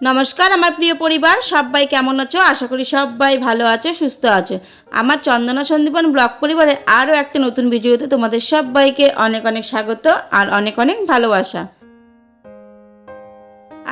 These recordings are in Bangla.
নমস্কার আমার প্রিয় পরিবার, সবাই কেমন আছো? আশা করি সবাই ভালো আছো, সুস্থ আছো। আমার চন্দনা সন্দীপন ব্লগ পরিবারের আরও একটা নতুন ভিডিওতে তোমাদের সবাইকে অনেক অনেক স্বাগত আর অনেক অনেক ভালোবাসা।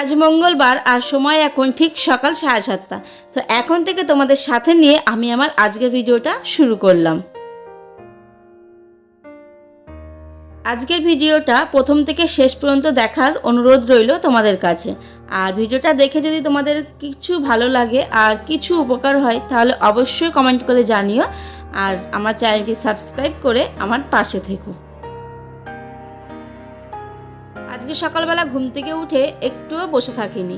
আজ মঙ্গলবার আর সময় এখন ঠিক সকাল 7:30। তো এখন থেকে তোমাদের সাথে নিয়ে আমি আমার আজকের ভিডিওটা শুরু করলাম। আজকের ভিডিওটা প্রথম থেকে শেষ পর্যন্ত দেখার অনুরোধ রইল তোমাদের কাছে। আর ভিডিওটা দেখে যদি তোমাদের কিছু ভালো লাগে আর কিছু উপকার হয় তাহলে অবশ্যই কমেন্ট করে জানিও। আর আমার চ্যানেলটি সাবস্ক্রাইব করে আমার পাশে থেকো। আজকে সকালবেলা ঘুম থেকে উঠে একটুও বসে থাকিনি,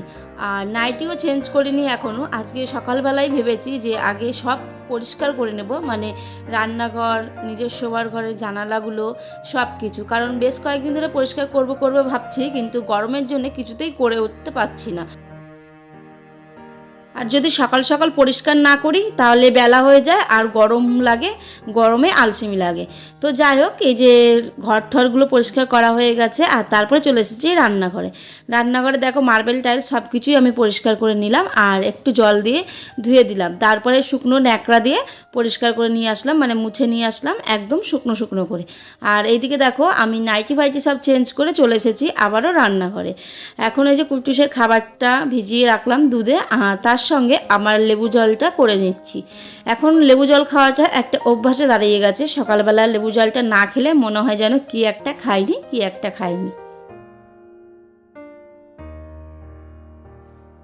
আর নাইটিও চেঞ্জ করিনি এখনও। আজকে সকালবেলায় ভেবেছি যে আগে সব পরিষ্কার করে নেব, মানে রান্নাঘর, নিজের শোবার ঘরের জানালাগুলো সব কিছু। কারণ বেশ কয়েকদিন ধরে পরিষ্কার করব ভাবছি, কিন্তু গরমের জন্য কিছুতেই করে উঠতে পারছি না। আর যদি সকাল সকাল পরিষ্কার না করি তাহলে বেলা হয়ে যায় আর গরম লাগে, গরমে আলসেমি লাগে। তো যাই হোক, এই যে ঘর ঠরগুলো পরিষ্কার করা হয়ে গেছে আর তারপরে চলে এসেছি রান্নাঘরে দেখো মার্বেল টাইলস সব কিছুই আমি পরিষ্কার করে নিলাম আর একটু জল দিয়ে ধুয়ে দিলাম। তারপরে শুকনো ন্যাকড়া দিয়ে পরিষ্কার করে নিয়ে আসলাম, মানে মুছে নিয়ে আসলাম একদম শুকনো শুকনো করে। আর এইদিকে দেখো আমি নাইটি ফাইটি সব চেঞ্জ করে চলে এসেছি আবারও রান্নাঘরে। এখন এই যে কুটুসের খাবারটা ভিজিয়ে রাখলাম দুধে, তার সঙ্গে আমার লেবু জলটা করে নিচ্ছি। এখন লেবু জল খাওয়াটা একটা অভ্যাসে দাঁড়িয়ে গেছে। সকালবেলা লেবু জলটা না খেলে মনে হয় যেন কি একটা খাইনি।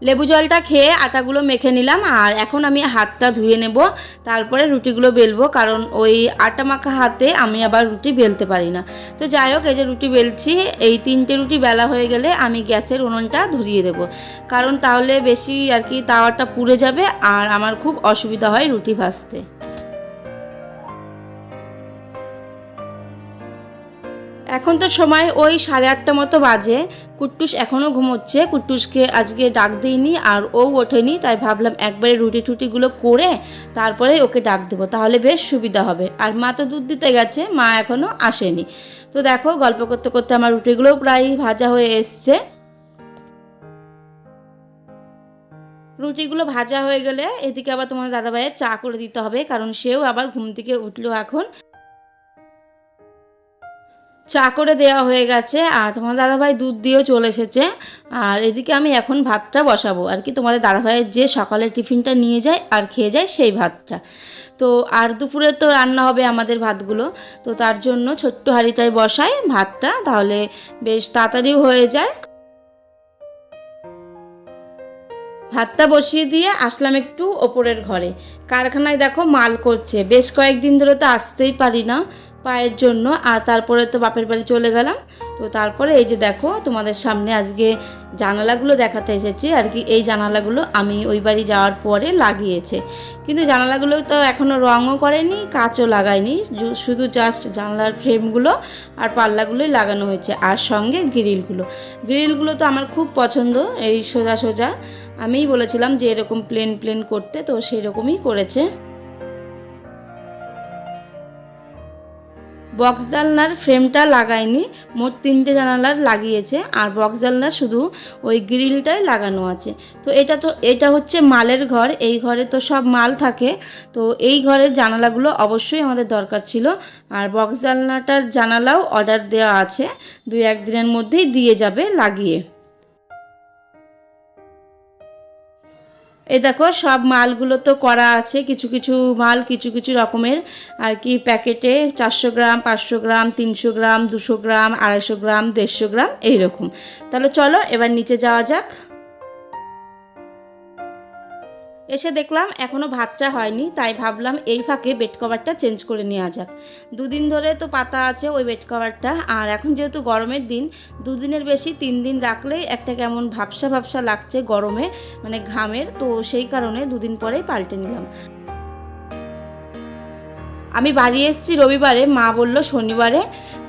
লেবু জলটা খেয়ে আটাগুলো মেখে নিলাম আর এখন আমি হাতটা ধুয়ে নেব, তারপরে রুটিগুলো বেলবো। কারণ ওই আটা মাখা হাতে আমি আবার রুটি বেলতে পারি না। তো যাই হোক, এই যে রুটি বেলছি, এই 3টে রুটি বেলা হয়ে গেলে আমি গ্যাসের উনুনটা ধরিয়ে দেব। কারণ তাহলে বেশি আর কি তাওয়াটা পুড়ে যাবে আর আমার খুব অসুবিধা হয় রুটি ভাজতে। এখন তো সময় ওই 8:30 মতো বাজে। কুট্টুস এখনও ঘুমোচ্ছে। কুট্টুসকে আজকে ডাক দিইনি আর ও ওঠেনি, তাই ভাবলাম একবারে রুটি টুটিগুলো করে তারপরে ওকে ডাক দেবো, তাহলে বেশ সুবিধা হবে। আর মা তো দুধ দিতে গেছে, মা এখনও আসেনি। তো দেখো গল্প করতে করতে আমার রুটিগুলোও প্রায় ভাজা হয়ে এসছে। রুটিগুলো ভাজা হয়ে গেলে এদিকে আবার তোমার দাদাভাইয়ের চা করে দিতে হবে, কারণ সেও আবার ঘুম থেকে উঠলো এখন। চা করে দেওয়া হয়ে গেছে আর তোমার দাদাভাই দুধ দিয়েও চলে এসেছে। আর এদিকে আমি এখন ভাতটা বসাবো আর কি, তোমাদের দাদাভাইয়ের যে সকালের টিফিনটা নিয়ে যায় আর খেয়ে যায় সেই ভাতটা। তো আর দুপুরে তো রান্না হবে আমাদের ভাতগুলো, তো তার জন্য ছোট্ট হাঁড়িটায় বসাই ভাতটা, তাহলে বেশ তাড়াতাড়িও হয়ে যায়। ভাতটা বসিয়ে দিয়ে আসলাম একটু ওপরের ঘরে। কারখানায় দেখো মাল করছে, বেশ কয়েকদিন ধরে তো আসতেই পারি না পায়ের জন্য, আর তারপরে তো বাপের বাড়ি চলে গেলাম। তো তারপরে এই যে দেখো তোমাদের সামনে আজকে জানালাগুলো দেখাতে এসেছি আর কি। এই জানালাগুলো আমি ওই বাড়ি যাওয়ার পরে লাগিয়েছে, কিন্তু জানালাগুলো তো এখনও রঙও করেনি, কাচও লাগায়নি, শুধু জাস্ট জানলার ফ্রেমগুলো আর পাল্লাগুলোই লাগানো হয়েছে, আর সঙ্গে গ্রিলগুলো তো আমার খুব পছন্দ, এই সোজা সোজা। আমিই বলেছিলাম যে এরকম প্লেন প্লেন করতে, তো সেই রকমই করেছে। বক্স জানলার ফ্রেমটা লাগায়নি, মোট 3টে জানালার লাগিয়েছে, আর বক্স জানলার শুধু ওই গ্রিলটাই লাগানো আছে। তো এটা হচ্ছে মালের ঘর, এই ঘরে তো সব মাল থাকে। তো এই ঘরের জানালাগুলো অবশ্যই আমাদের দরকার ছিল। আর বক্স জানলাটার জানালাও অর্ডার দেওয়া আছে, 2-1 দিনের মধ্যেই দিয়ে যাবে লাগিয়ে। এই দেখো সব মালগুলো তো করা আছে, কিছু কিছু মাল কিছু কিছু রকমের আর কি প্যাকেটে, 400 গ্রাম, 500 গ্রাম, 300 গ্রাম, 200 গ্রাম, 250 গ্রাম, 150 গ্রাম এইরকম। তাহলে চলো এবার নিচে যাওয়া যাক। এসে দেখলাম এখনও ভাতটা হয়নি, তাই ভাবলাম এই ফাঁকে বেড কভারটা চেঞ্জ করে নেওয়া যাক। 2 দিন ধরে তো পাতা আছে ওই বেড কভারটা, আর এখন যেহেতু গরমের দিন, 2 দিনের বেশি 3 দিন রাখলেই একটা কেমন ভাবসা ভাবসা লাগছে গরমে, মানে ঘামের। তো সেই কারণে 2 দিন পরেই পাল্টে নিলাম। আমি বাড়ি এসেছি রবিবারে, মা বলল শনিবারে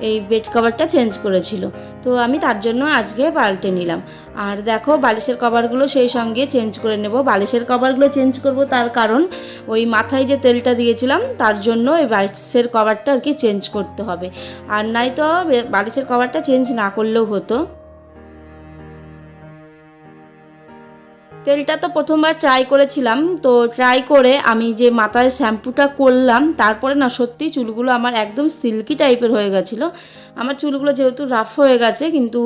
এই বেড কভারটা চেঞ্জ করেছিল, তো আমি তার জন্য আজকে পাল্টে নিলাম। আর দেখো বালিশের কভারগুলো সেই সঙ্গে চেঞ্জ করে নেব। বালিশের কভারগুলো চেঞ্জ করব তার কারণ ওই মাথায় যে তেলটা দিয়েছিলাম তার জন্য ওই বালিশের কভারটা আর কি চেঞ্জ করতে হবে, আর নাই তো বালিশের কভারটা চেঞ্জ না করলেও হতো। তেলটা তো প্রথমবার ট্রাই করেছিলাম, তো ট্রাই করে আমি যে মাথায় শ্যাম্পুটা করলাম তারপরে না সত্যি চুলগুলো আমার একদম সিল্কি টাইপের হয়ে গেছিলো। আমার চুলগুলো যেহেতু রাফ হয়ে গেছে, কিন্তু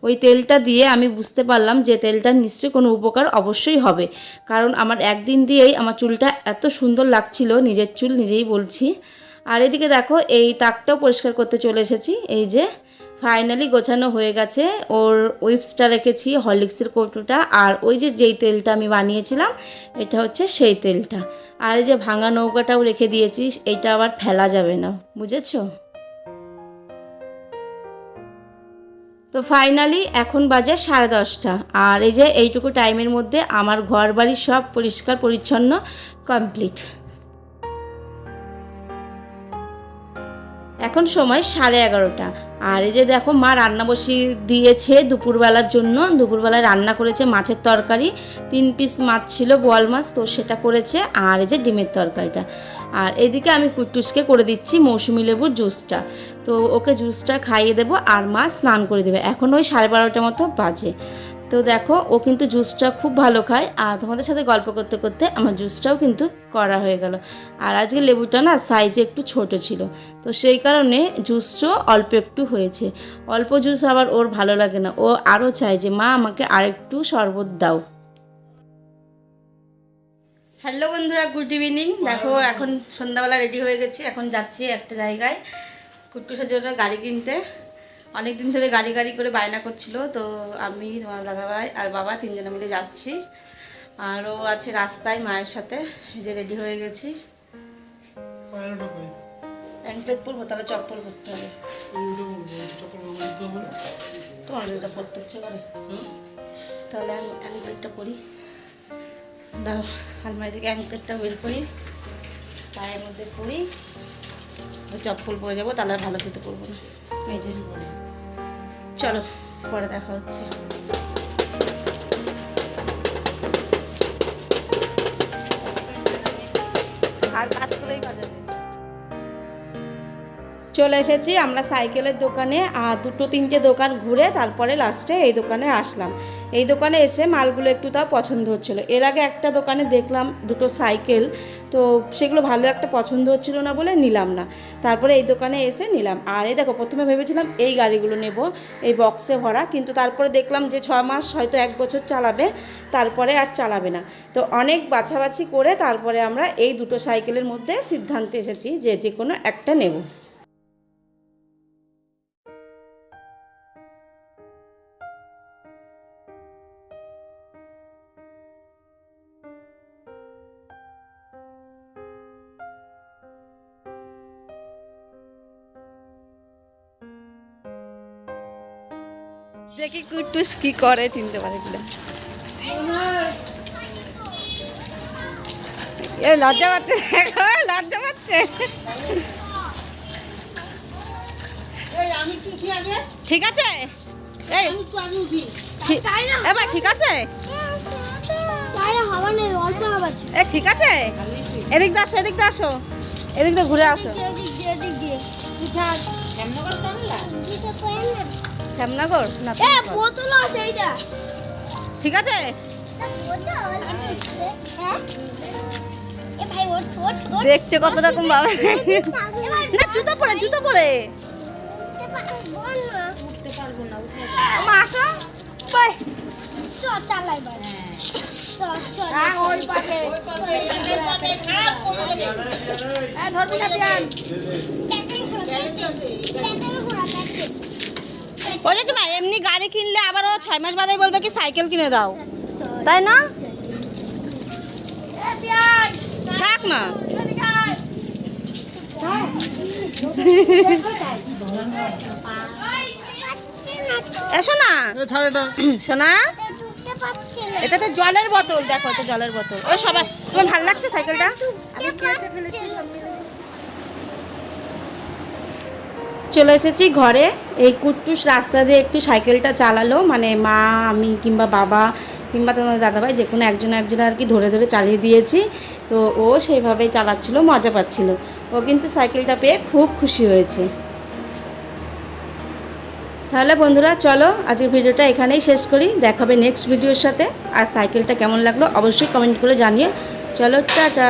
ওই তেলটা দিয়ে আমি বুঝতে পারলাম যে তেলটার নিশ্চয়ই কোনো উপকার অবশ্যই হবে, কারণ আমার একদিন দিয়েই আমার চুলটা এত সুন্দর লাগছিল, নিজের চুল নিজেই বলছি। আর এদিকে দেখো এই তাকটাও পরিষ্কার করতে চলে এসেছি। এই যে ফাইনালি গোছানো হয়ে গেছে, ওর উইপসটা রেখেছি, হরলিক্সের কৌটোটা, আর ওই যে যেই তেলটা আমি বানিয়েছিলাম এটা হচ্ছে সেই তেলটা, আর এই যে ভাঙা নৌকাটাও রেখে দিয়েছি, এইটা আবার ফেলা যাবে না, বুঝেছো? তো ফাইনালি এখন বাজে 10:30, আর এই যে এইটুকু টাইমের মধ্যে আমার ঘর বাড়ি সব পরিষ্কার পরিচ্ছন্ন কমপ্লিট। এখন সময় 11:30, আর এই যে দেখো মা রান্না বসিয়ে দিয়েছে দুপুরবেলার জন্য। দুপুরবেলায় রান্না করেছে মাছের তরকারি, 3 পিস মাছ ছিল, বোয়াল মাছ, তো সেটা করেছে, আর এই যে ডিমের তরকারিটা। আর এদিকে আমি কুট্টুসকে করে দিচ্ছি মৌসুমি লেবুর জুসটা, তো ওকে জুসটা খাইয়ে দেবো আর মা স্নান করে দেবে। এখন ওই 12:30 মতো বাজে। তো দেখো ও কিন্তু জুসটা খুব ভালো খায়, আর তোমাদের সাথে গল্প করতে করতে আমার জুসটাও কিন্তু করা হয়ে গেল। আর আজকে লেবুটা না সাইজে একটু ছোট ছিল, তো সেই কারণে জুসটাও অল্প একটু হয়েছে। অল্প জুস আবার ওর ভালো লাগে না, ও আরও চায় যে মা আমাকে আরেকটু শরবত দাও। হ্যালো বন্ধুরা, গুড ইভিনিং। দেখো এখন সন্ধ্যাবেলা রেডি হয়ে গেছি, এখন যাচ্ছি একটা জায়গায় কুট্টুসের জন্য গাড়ি কিনতে। অনেক দিন ধরে গাড়ি গাড়ি করে বায়না করছিল, তো আমি, তোমার দাদাভাই আর বাবা 3 জনে মিলে যাচ্ছি। আর ও আছে রাস্তায় মায়ের সাথে। যে রেডি হয়ে গেছি। অ্যাঙ্কলেট পরবো, তাহলে চপ্পল পরতে হবে। তোমার যেটা পরতে হচ্ছে করে, তাহলে আমি অ্যাঙ্কলেটটা পরি। দাঁড়ো, আলমারি থেকে অ্যাঙ্কলেটটা বের করি, পায়ের মধ্যে পরি, চপ্পল পরে যাবো, তাহলে আর ভালো যেতে পরবো না। এই যে চলো, পরে দেখা হচ্ছে। আর কাজ করেই বাজাবে। চলে এসেছি আমরা সাইকেলের দোকানে, আর 2-3টে দোকান ঘুরে তারপরে লাস্টে এই দোকানে আসলাম। এই দোকানে এসে মালগুলো একটু তাও পছন্দ হচ্ছিলো। এর আগে একটা দোকানে দেখলাম 2টো সাইকেল, তো সেগুলো ভালো একটা পছন্দ হচ্ছিলো না বলে নিলাম না। তারপরে এই দোকানে এসে নিলাম। আর এই দেখো, প্রথমে ভেবেছিলাম এই গাড়িগুলো নেব, এই বক্সে ভরা, কিন্তু তারপরে দেখলাম যে 6 মাস হয়তো 1 বছর চালাবে, তারপরে আর চালাবে না। তো অনেক বাছাবাছি করে তারপরে আমরা এই 2টো সাইকেলের মধ্যে সিদ্ধান্তে এসেছি যে যে কোনো একটা নেব। দেখি কুট্টুস কি করে, চিনতে পারে কিনা। এ লজ্জা পাচ্ছে, দেখো লজ্জা পাচ্ছে। ঠিক আছে, এই এবার ঠিক আছে, ঠিক আছে। এদিক দিয়ে আসো, এদিক দিয়ে আসো, এদিক দিয়ে ঘুরে আসো। শ্যামনগর না, ঠিক আছে। দেখছে কত রকম ভাবে, না জুতো পরে, জুতো পরে এমনি গাড়ি কিনলে আবার ও 6 মাস বাদে বলবে কি সাইকেল কিনে দাও, তাই না? থাক না, এসো না সোনা। এটা তো জলের বোতল, দেখো এটা জলের বোতল। ও সবাই, তোমার ভালো লাগছে সাইকেলটা? চলে এসেছি ঘরে। এই কুট্টুস রাস্তা দিয়ে একটু সাইকেলটা চালালো, মানে মা, আমি কিংবা বাবা কিংবা তোমার দাদাভাই যে কোনো একজন আর কি ধরে ধরে চালিয়ে দিয়েছি। তো ও সেইভাবেই চালাচ্ছিল, মজা পাচ্ছিল। ও কিন্তু সাইকেলটা পেয়ে খুব খুশি হয়েছে। তো তাহলে বন্ধুরা চলো আজকের ভিডিওটা এখানেই শেষ করি, দেখাবে নেক্সট ভিডিওর সাথে। আর সাইকেলটা কেমন লাগলো অবশ্যই কমেন্ট করে জানিয়ে। চলো টাটা।